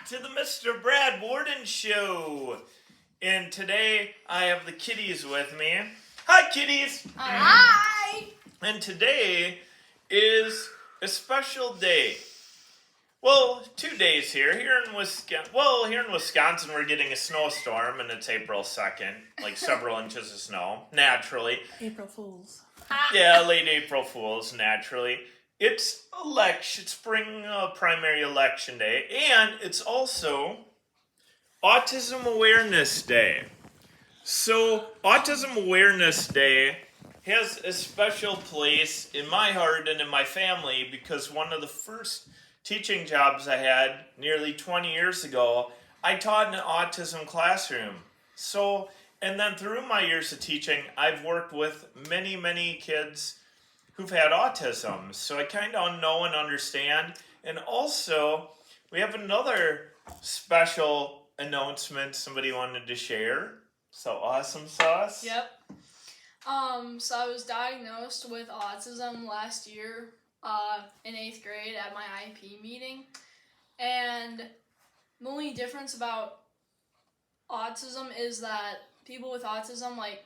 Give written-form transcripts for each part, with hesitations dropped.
to the Mr. Brad Worden Show. And today I have the kiddies with me. Hi, kiddies. Hi. And today is a special day. Well, 2 days here. Here in Wisconsin, we're getting a snowstorm, and it's April 2nd. Like several inches of snow, naturally. April Fools. Yeah, late April Fools, naturally. It's spring primary election day, and it's also Autism Awareness Day. So, Autism Awareness Day has a special place in my heart and in my family because one of the first teaching jobs I had nearly 20 years ago, I taught in an autism classroom. So, and then through my years of teaching, I've worked with many, many kids who've had autism. So I kind of know and understand. And also, we have another special announcement somebody wanted to share. So awesome sauce. Yep. So I was diagnosed with autism last year in 8th grade at my IEP meeting. And the only difference about autism is that people with autism, like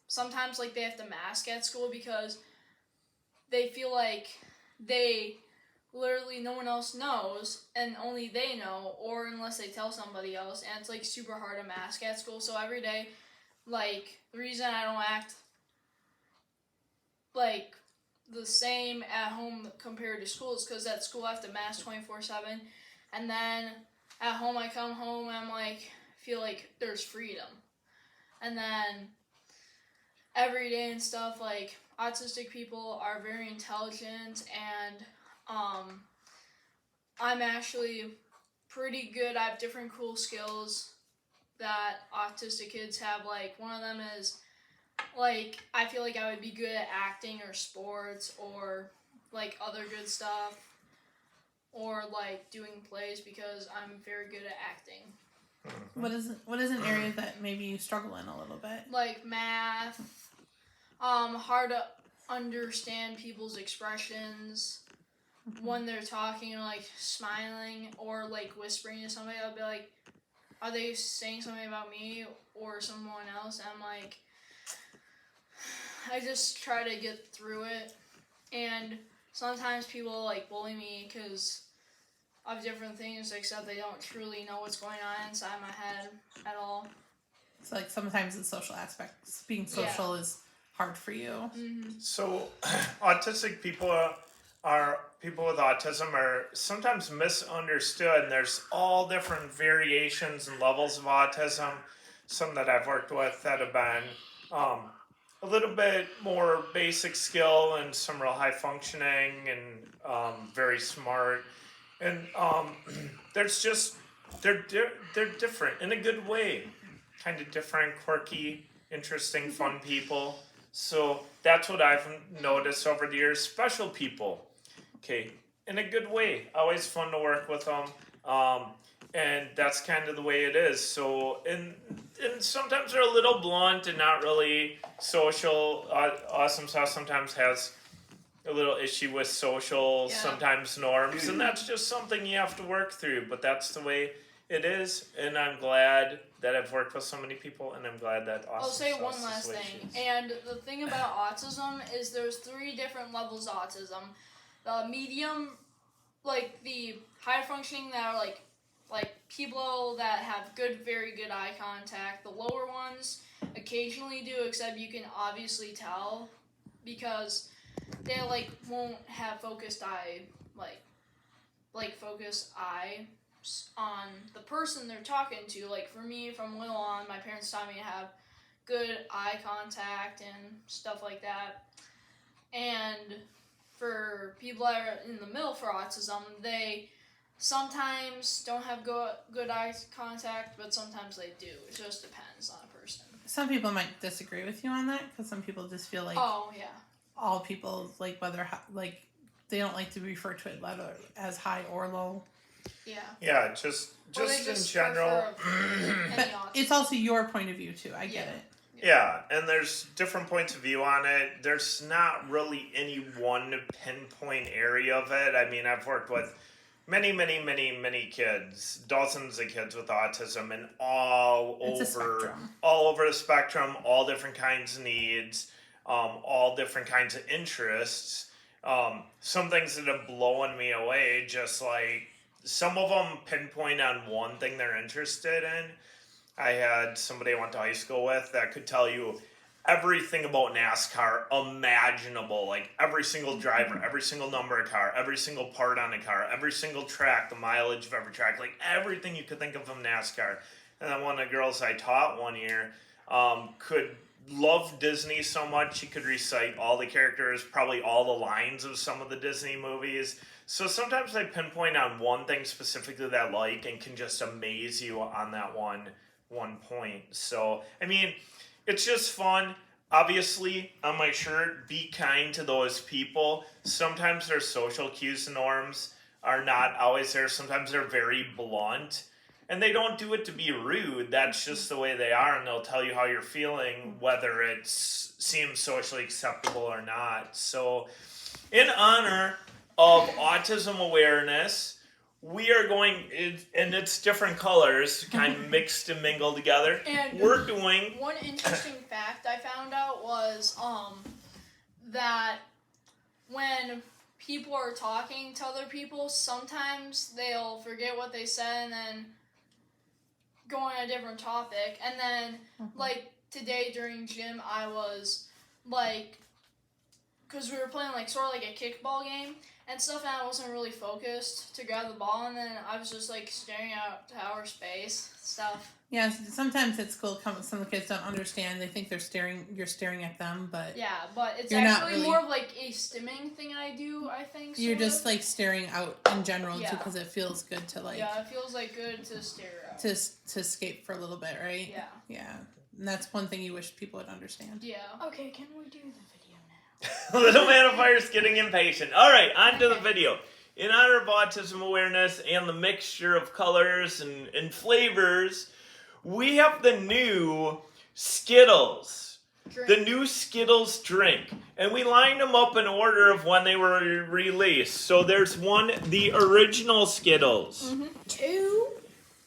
sometimes they have to mask at school because they feel like they literally no one else knows and only they know, or unless they tell somebody else, and it's super hard to mask at school. So every day, the reason I don't act the same at home compared to school is because at school I have to mask 24/7, and then at home I come home and I'm feel like there's freedom. And then every day and stuff, autistic people are very intelligent, and I'm actually pretty good. I have different cool skills that autistic kids have. One of them is I feel like I would be good at acting or sports or other good stuff, or doing plays because I'm very good at acting. What is an area that maybe you struggle in a little bit? Math, hard to understand people's expressions when they're talking or smiling or whispering to somebody. I'll be like, are they saying something about me or someone else? And I'm I just try to get through it. And sometimes people bully me because of different things, except they don't truly know what's going on inside my head at all. So sometimes the social aspect, being social is hard for you. Mm-hmm. So autistic people with autism are sometimes misunderstood, and there's all different variations and levels of autism. Some that I've worked with that have been a little bit more basic skill and some real high functioning and very smart. And they're different in a good way. Kind of different, quirky, interesting, fun people. So that's what I've noticed over the years. Special people, okay, in a good way. Always fun to work with them. And that's kind of the way it is. So, and sometimes they're a little blunt and not really social. Awesome Sauce sometimes has a little issue with social, sometimes norms, and that's just something you have to work through. But that's the way it is, and I'm glad that I've worked with so many people, and I'm glad that Awesome I'll say Sauce one last thing. And the thing about autism is there's 3 different levels of autism. The medium, the high functioning that are people that have very good eye contact. The lower ones occasionally do, except you can obviously tell because they won't have focused eye focused eye on the person they're talking to. For me, from little on, my parents taught me to have good eye contact and stuff like that. And for people that are in the middle for autism, they sometimes don't have good eye contact, but sometimes they do. It just depends on a person. Some people might disagree with you on that because some people just feel all people whether they don't like to refer to it as high or low. Yeah. Yeah, just in general. But it's also your point of view too. I get it. Yeah, and there's different points of view on it. There's not really any one pinpoint area of it. I mean, I've worked with many kids, dozens of kids with autism, and all It's over the spectrum, all different kinds of needs, all different kinds of interests. Some things that have blown me away, just like some of them pinpoint on one thing they're interested in. I had somebody I went to high school with that could tell you everything about NASCAR imaginable, like every single driver, every single number of car, every single part on a car, every single track, the mileage of every track, like everything you could think of from NASCAR. And then one of the girls I taught one year could love Disney so much she could recite all the characters, probably all the lines of some of the Disney movies. So sometimes I pinpoint on one thing specifically that I like and can just amaze you on that one point. So, I mean, it's just fun. Obviously, on my shirt, be kind to those people. Sometimes their social cues and norms are not always there. Sometimes they're very blunt. And they don't do it to be rude. That's just the way they are. And they'll tell you how you're feeling, whether it seems socially acceptable or not. So, in honor of Autism Awareness, we are going, and it's different colors, kind of mixed and mingled together. And we're doing... One interesting fact I found out was that when people are talking to other people, sometimes they'll forget what they said and then go on a different topic. And then, like, today during gym, I was, like, because we were playing, like, sort of like a kickball game and stuff, and I wasn't really focused to grab the ball, and then I was just, like, staring out to outer space, stuff. Yeah, sometimes at school, some of the kids don't understand. They think you're staring at them, but... Yeah, but it's actually more of, like, a stimming thing I do, I think. You're just, like, staring out in general, too, because it feels good to, like... Yeah, it feels, like, good to stare out. To escape for a little bit, right? Yeah. Yeah. And that's one thing you wish people would understand. Yeah. Okay, can we do the video now? Little Man of Fire's getting impatient. All right, on to the video. In honor of Autism Awareness and the mixture of colors and flavors, we have the new Skittles. Drink. The new Skittles drink. And we lined them up in order of when they were released. So there's one, the original Skittles. Mm-hmm. Two.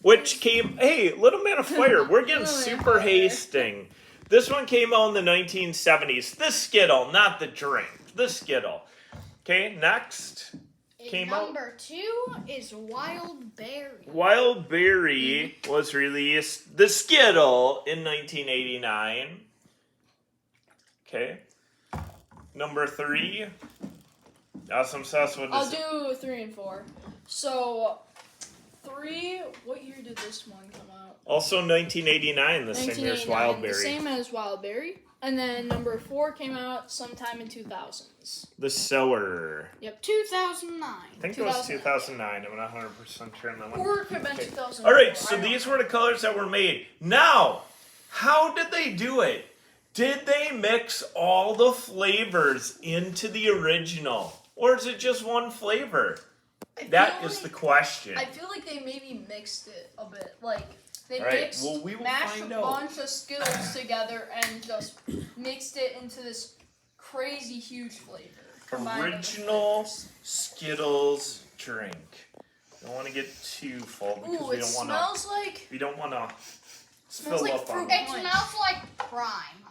Which came, hey, Little Man of Fire, we're getting super hasting. This one came out in the 1970s. The Skittle, not the drink. The Skittle. Okay, next came out. Number 2 is Wild Berry. Wild Berry was released, the Skittle, in 1989. Okay. Number 3. Awesome Sauce, what is it? I'll do 3 and 4. So, 3, what year did this one come out? Also 1989, the same year as Wild Berry. The same as Wild Berry. And then number 4 came out sometime in 2000s. The Sour. Yep. 2009. I think it was 2009. I'm not 100% sure on that one. Or it could have been 2004. Alright, so these were the colors that were made. Now, how did they do it? Did they mix all the flavors into the original? Or is it just one flavor? That is the question. I feel like they maybe mixed it a bit. Like, they will mashed find a out. bunch of Skittles together and just mixed it into this crazy huge flavor. Original Skittles drink. Don't want to get too full because we don't want to. We don't want to fill like up on fruit. It smells like prime.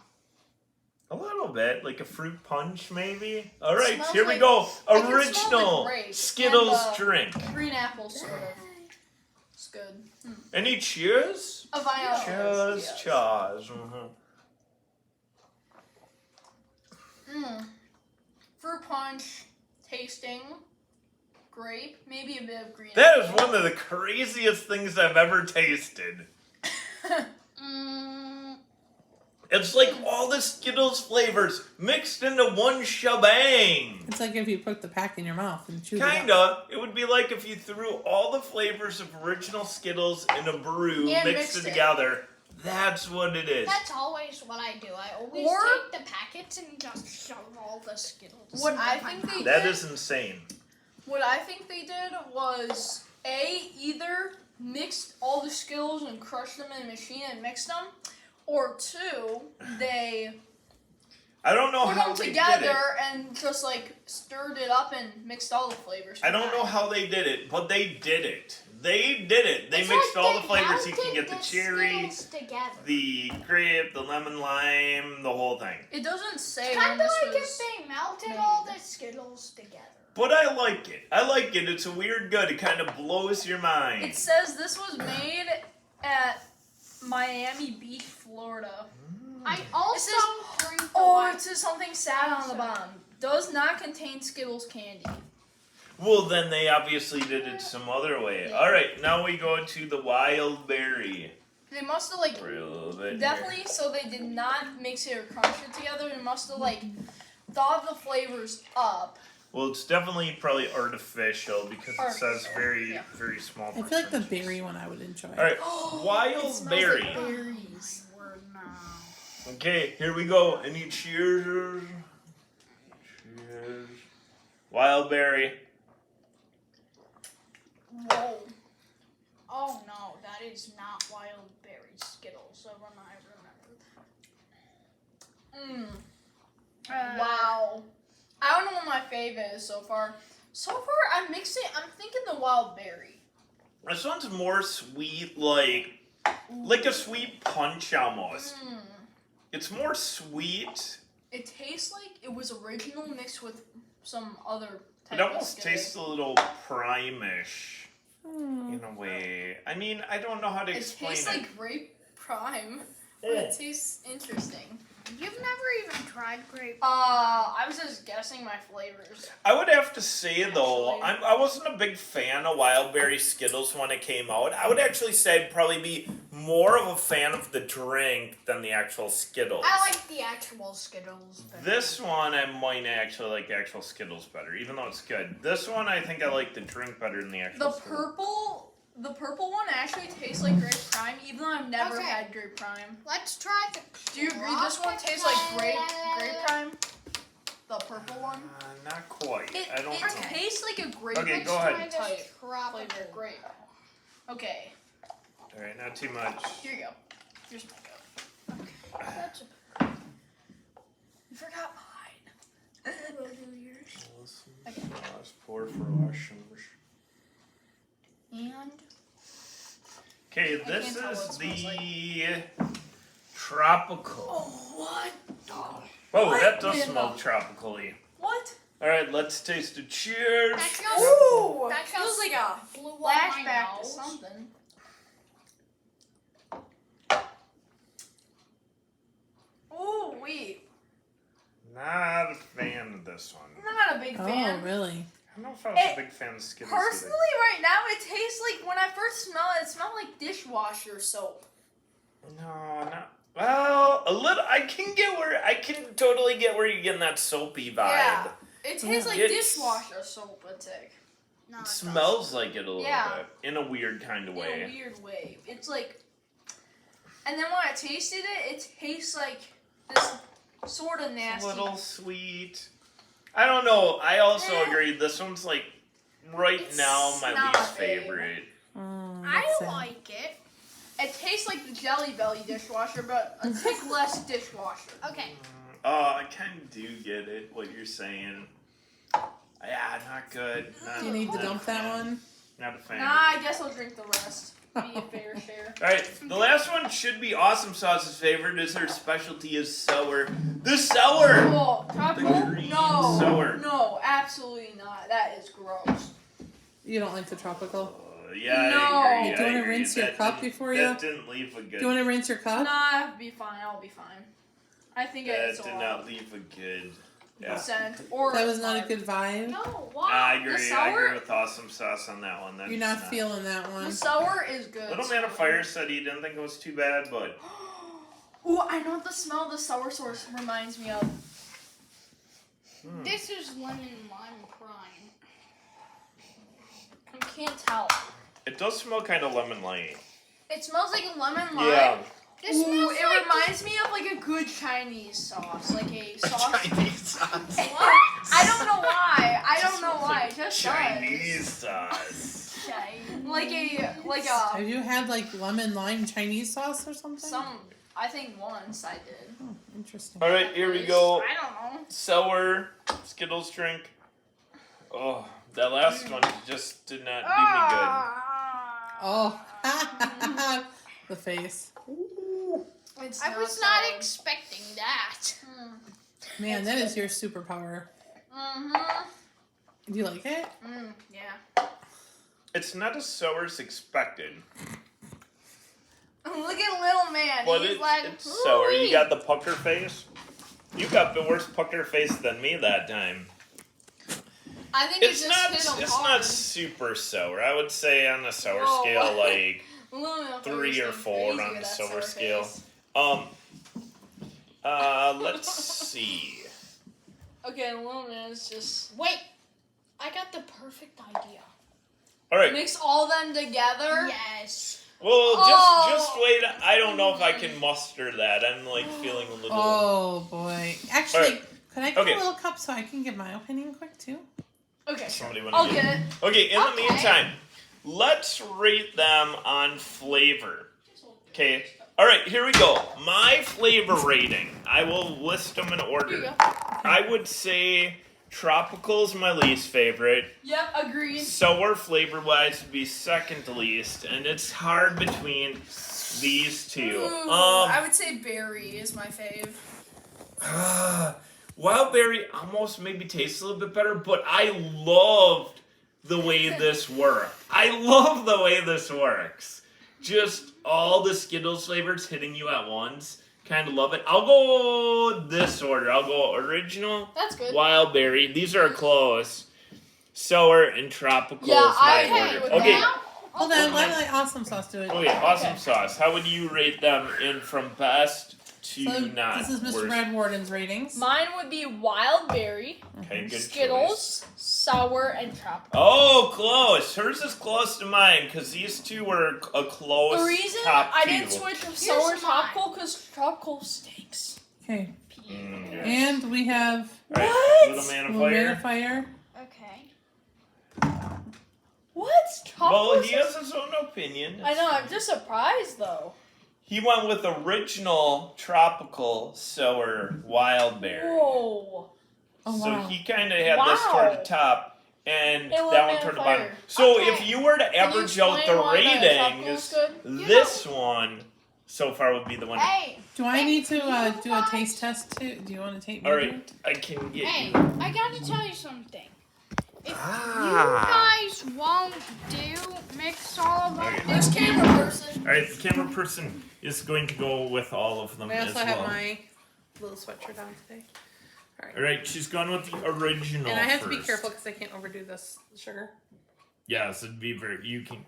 a little bit, like a fruit punch, maybe. All right, Smells here we like- go. it can Original smell like grape Skittles and, drink. Green apple, sort of. It's good. Any cheers? A vanilla. Cheers, Yes. cheers. Fruit punch, tasting, grape, maybe a bit of green That is apple. one of the craziest things I've ever tasted. It's like all the Skittles flavors mixed into one shebang. It's like if you put the pack in your mouth and chew it up. Kinda. It would be like if you threw all the flavors of original Skittles in a brew, And mixed it together. That's what it is. That's always what I do. I always Or- take the packets and just shove all the Skittles. What in I my think mouth. they That did- is insane. What I think they did was either mixed all the Skittles and crushed them in a machine and mixed them, or 2, they I don't know put how them they together did it. and just like stirred it up and mixed all the flavors. I don't know how they did it, but they did it. They did it. They mixed all the flavors. You can get the cherry, the grape, the lemon lime, the whole thing. It doesn't say Kind when of this like was if they melted made. all the Skittles together. But I like it. I like it. It's a weird good. It kind of blows your mind. It says this was made at Miami Beach, Florida. I also drink the Oh, white- it says something sad on the bottom. Does not contain Skittles candy. Well, then they obviously did it some other way. Yeah. All right, now we go to the wild berry. They must have like For a little bit definitely so they did not mix it or crunch it together. They must have like thought the flavors up. Well, it's definitely probably artificial because it says Artificial, very, yeah. very small. I feel like the percentage. berry one I would enjoy. All right, It wild smells berry. like berries. Word now. Okay, here we go. Any cheers? Cheers. Wild berry. Whoa. Oh no, that is not wild berry Skittles. So when I remember. Wow. I don't know what my fave is so far. So far, I'm thinking the wild berry. This one's more sweet, like a sweet punch almost. It's more sweet. It tastes like it was original mixed with some other type It almost of Skittle. tastes a little prime-ish in a way. I mean, I don't know how to It explain tastes it. like grape prime, but Mm. it tastes interesting. You've never even tried grape. I was just guessing my flavors. I would have to say though, Actually. I wasn't a big fan of wild berry Skittles when it came out. I would actually say I'd probably be more of a fan of the drink than the actual Skittles. I like the actual Skittles better. This one I might actually like the actual Skittles better, even though it's good. This one I think I like the drink better than the actual Skittles. The purple one actually tastes like grape prime, even though I've never Okay. had grape prime. Let's try the. Do you agree this one tastes like grape prime? The purple one? Not quite. It I don't know. tastes like a grape. Okay, Let's go ahead. try this Type flavor tropical. grape. Okay, Alright, not too much. here you go. Here's my cup. That's You forgot mine. We'll do yours. Okay. Let's pour for Russians. And Okay, I this can't tell what is it smells the tropical. what? Whoa, what that does in smell the- tropically. What? Alright, let's taste it. Cheers! That smells. Ooh, That feels smells like a Blew up my flashback to nose. something. Ooh, wait. Not a fan of this one. I'm not a big fan. Oh, really? I don't know if I was It- a big fan of Skittles Personally, right now, it tastes like when I first smell it, it smelled like dishwasher soap. either. No, not. Well, a little. I can totally get where you're getting that soapy vibe. Yeah. It tastes like It's- dishwasher soap, I think. No, It smells like it a little Yeah. bit in a weird kind of In a way. weird way. It's like. And then when I tasted it, it tastes like this sort of A nasty. little sweet. I don't know. I also Eh. agree. This one's like right It's now my not least big. favorite. I that's sad. like it. It tastes like the Jelly Belly dishwasher, but a tick less dishwasher. Okay. Oh, I kind of do get it. What you're saying. Yeah, not good. Not, Do you need to not dump a that fan. one? Not a fan. Nah, I guess I'll drink the rest. Be a fair share. All right, the last one should be Awesome Sauce's favorite. Is her specialty is sour. The sour. Oh, tropical? The green No. sour. No, absolutely not. That is gross. You don't like the tropical? Yeah, No. I agree. Do you I wanna agree. rinse your That cup didn't- before That you- didn't leave a good. Do you want to rinse your cup? Nah, I'll be fine. I'll be fine. I think That it's did a not leave a good. Yeah. percent. Or That was not a five. good vibe. No, I why? agree. I sour? agree with Awesome Sauce on that one. That's You're not feeling that The one. sour is good. Little Man of Fire said he didn't think it was too bad, but Ooh, I know what the smell of the sour sauce reminds me of. This is lemon lime prime. I can't tell. it does smell kind of lemon lime. It smells like lemon lime. Yeah. This Ooh, smells it like reminds me of like a good Chinese sauce, like a sauce. Chinese sauce. I don't know why. I don't know why. It just Chinese sauce. does. Like a Have you had like lemon lime Chinese sauce or something? some. I think once I did. Oh, interesting. All right, here we go. I don't know. Sour Skittles drink. Oh, that last one just did not do me good. Oh, the face. It's I was not sour. expecting that. Man, that is your superpower. Do you like it? Yeah. It's not as sour as expected, Look at little man. but He's like, it's sour. You "Ooh-wee." got the pucker face. You got the worse pucker face than me that time. I think It's it just not. hit him It's hard. not super sour. I would say on the sour Whoa. scale, like Little man 3 face or went 4 crazy on with the that sour sour scale. face. Let's see. Okay, little man is just Wait, I got the perfect idea. All right. mix all them together. Yes. Well, Oh. just wait. I don't know if I can muster that. I'm like feeling a little. Oh boy. Actually, All right. could I get Okay. a little cup so I can give my opinion quick too? Okay, Somebody wanna I'll get it. Okay. In the Okay. meantime, let's rate them on flavor. Okay. All right. Here we go. My flavor rating. I will list them in Here you order. go. I would say tropical is my least favorite. Yep, agreed. Sour flavor wise would be second to least, and it's hard between these two. Ooh, I would say berry is my fave. Wild berry almost maybe tastes a little bit better, but I loved the way this worked. I love the way this works. Just all the Skittles flavors hitting you at once. Kind of love it. I'll go this order. I'll go original, That's good. wild berry. These are close. Sour and tropical Yeah, is my I agree order. with Okay. that. Hold on, let awesome sauce do it. Okay, awesome Okay. sauce. How would you rate them in from best to So not? this is Mr. worst? Brad Warden's ratings. Mine would be wild berry, Okay, good Skittles, choice. sour, and tropical. Oh, close. Hers is close to mine because these two were a close The reason top I two. didn't switch from sour to mine. tropical because tropical stinks. Okay, Yeah. and we have All right, What? Little Man of Little Man of Fire. Fire. Okay. What? Tropical? Well, he has his own opinion. I know. I'm just surprised though. He went with original tropical sour wild berry. Whoa. Oh So wow. he kind of had this toward the top, and Hey, Little that Man one toward of the bottom. Fire. So Okay. if you were to Can you average out the explain why the tropical ratings, is good? this one so far would be the one. Hey, Do I need to do a guys. taste test too? Do you want to take? All right, I can get hey, you. I gotta tell you something. If Ah. you guys won't mix all of them, Okay. There's camera person. All right, the camera person is going to go with all of them I as also have well. my little sweatshirt on today. All right, she's gone with the original. And I have to be first. careful because I can't overdo this sugar. Yes, it'd be very. You can.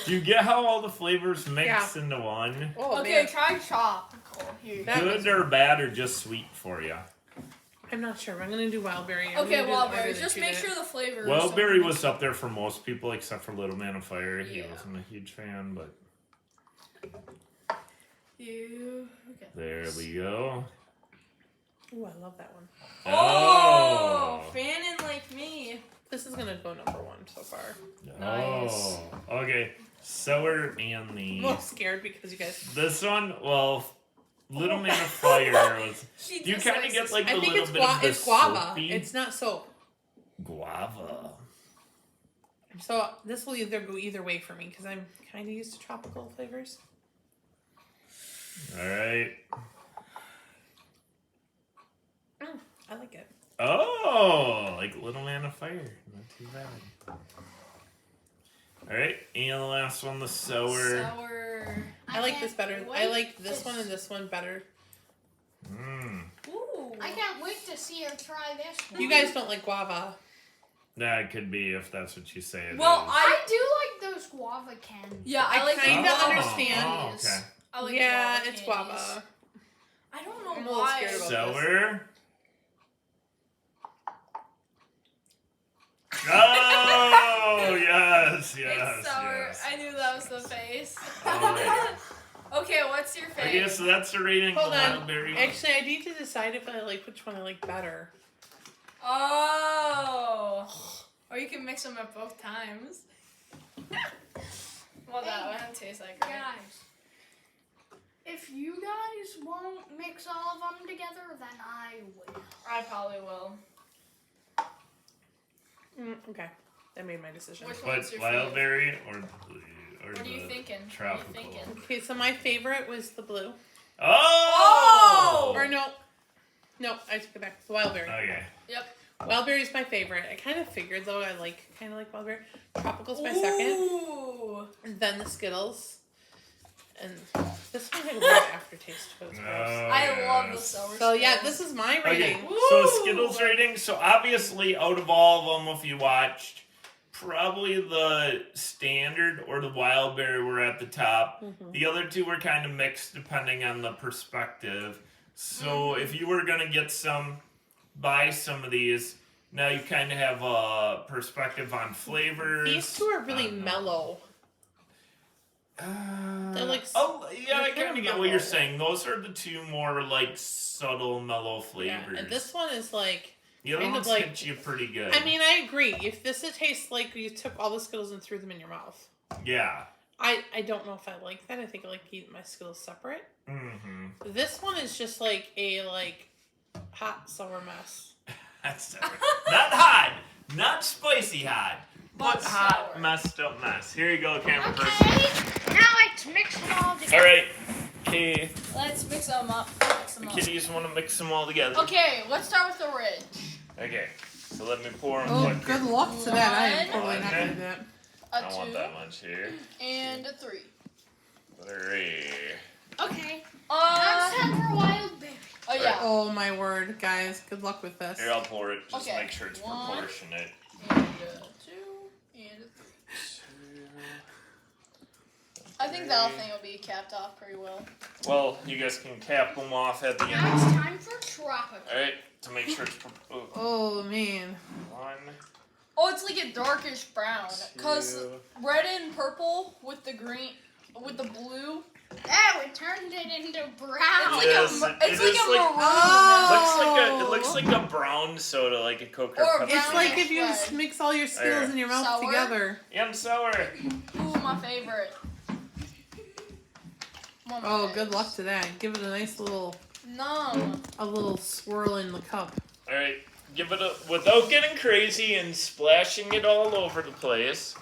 Do you get how all the flavors mix into one? Oh, Okay, man. try tropical. Here. That Good was- or bad or just sweet for you? I'm not sure. I'm gonna do wild berry. I'm Okay, gonna do wild the berry. order that Just you make did. sure the flavor. is Well, berry something. was up there for most people except for Little Man of Fire. He Yeah. wasn't a huge fan, but You. Okay. there we go. Ooh, I love that one. Oh, fanning like me. This is gonna go number 1 so far. Nice. Oh, okay. Sour and I'm a the little scared because you guys. this one. Well, Little Man of Fire was. She You kind of get like a I think little it's bit of the it's guava. soapy It's not soap. guava. So this will either go either way for me because I'm kind of used to tropical flavors. All right. Oh, I like it. Oh, like Little Man of Fire. Not too bad. All right, and the last one, the sour. Sour. I like this better. I wait like this to- one and this one better. Mmm. Ooh. I can't wait to see her try this one. You guys don't like guava. That could be if that's what you say. It Well, is. I do like those guava candies. Yeah, I I like kinda guava understand. Oh, candies. okay. I like Yeah, guava it's candies. guava. I don't know I'm a little why. scared about Sour. Oh yes, yes, It's sour. yes. I knew that was the face. Alright. Okay, what's your Okay, favorite? so that's the rating. Hold the on. wild berry. Actually, I need to decide if I like which one I like better. Oh. Or you can mix them at both times. Well, that one tastes like great. Guys, if you guys won't mix all of them together, then I will. I probably will. Okay, I made my decision. Which But one's your wild favorite? berry or What are you the thinking? tropical? What are you thinking? Okay, so my favorite was the blue. Oh! Or no, I take it back. The wild berry. Okay. Yep. Wild berry is my favorite. I kind of figured though I kind of like wild berry. Tropical's my second, Ooh. and then the Skittles, and this one had a weird aftertaste to it. It was gross. I love the sour. So yeah, Skittles. this is my Okay, rating. so Skittles rating. So obviously, out of all of them, if you watched, probably the standard or the wild berry were at the top. Mm-hmm. The other two were kind of mixed depending on the perspective. So if you were gonna get buy some of these. Now you kind of have a perspective on flavors. These two are really mellow. They're like yeah, I they're kind of get mellow. what you're saying. Those are the two more like subtle, mellow flavors. Yeah, and this one is like. The other kind of ones like- hit you pretty good. I mean, I agree. If this tastes like you took all the Skittles and threw them in your mouth. yeah. I don't know if I like that. I think I like eating my Skittles separate. Mm-hmm. This one is just like a hot sour mess. That's not hot, not spicy hot, but hot, sour. messed up mess. Here you go, camera person. Okay, now let's mix them all together. All right, okay. Let's mix them up. The kitties want to mix them all together. Okay, let's start with the ridge. Okay. So let me pour them. Oh, good luck to that. I am One. totally not gonna do that. A I don't want 2 that much here. and a 3. 3. Okay, now it's time for wild berry. Oh yeah. Oh my word, guys! Good luck with this. Here, I'll pour it. Just Okay. make sure it's 1. proportionate. And a 2 and a 3. I think that thing will be capped off pretty well. Well, you guys can cap them off at the end. Now it's time for tropical. All right, to make sure it's Oh man. 1. Oh, it's like a darkish brown. Cause 2. red and purple with the green, with the blue. Oh, we turned it into brown. Yes, It's like a maroon. Oh. It looks like a brown soda, like a Coke or Or Pepsi. It's like if you Red. mix all your Skittles in your mouth Sour? together. Yum sour. Ooh, my favorite. One Oh, minute. good luck to that. Give it a nice little swirl in the cup. All right, give it a without getting crazy and splashing it all over the place.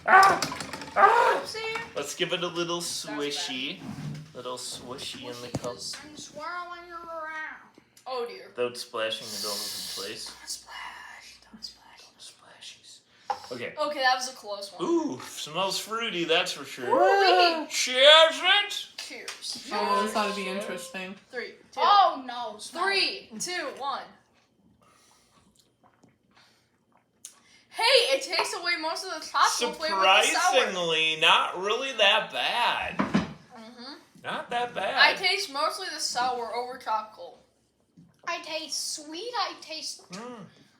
Ah! See? Let's give it a little swishy, in the cup, And swirling it around. Oh dear. without splashing it all over the place. Splash. Don't splash. Splashies. Okay. Okay, that was a close one. Ooh, smells fruity, that's for sure. Ooh-wee. Cheers it! Cheers. Oh, this ought to be interesting. 3, 2. Oh no. 3, 2, 1. Hey, it takes away most of the tropical flavor with the sour. Surprisingly, not really that bad. Mm-hmm. Not that bad. I taste mostly the sour over tropical. I taste sweet. I taste. Mm.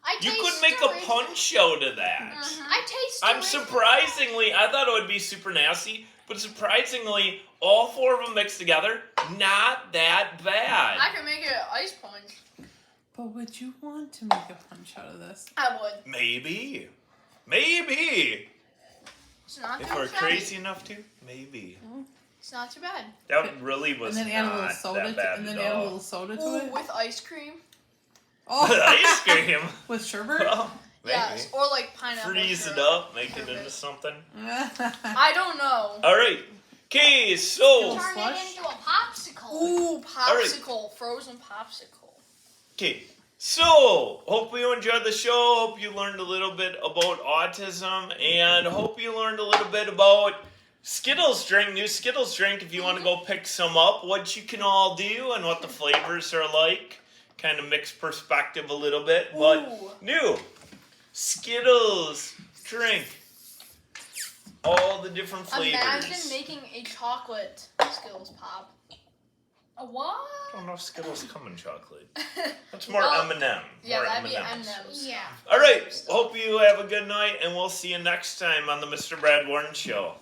I You taste could make a delicious. punch out of that. I taste. I'm delicious. surprisingly, I thought it would be super nasty, but surprisingly, all 4 of them mixed together, not that bad. I can make it an ice punch. But would you want to make a punch out of this? I would. Maybe. It's not If too we're bad. crazy enough to, maybe. It's not too bad. That really was And then add a not little soda. that bad And then at add a all. little soda to Ooh, it. with ice cream. Oh, Ice cream. with sherbet. Well, maybe. Yes, or like pineapple. Freeze it syrup. up, make it Sherbet. into something. I don't know. All right. Okay, so Turn Slush? it into a popsicle. Ooh, right. popsicle, frozen popsicle. okay. So, hope you enjoyed the show. Hope you learned a little bit about autism, and hope you learned a little bit about Skittles drink, new Skittles drink. If you want to go pick some up, what you can all do, and what the flavors are like. Kind of mixed perspective a little bit, but Ooh. new Skittles drink. All the different flavors. Imagine making a chocolate Skittles pop. A what? I don't know if Skittles come in chocolate. That's more Well, M&M. Yeah, more that'd be M&Ms. M&M's. Yeah. All right. Hope you have a good night, and we'll see you next time on the Mr. Brad Warren Show.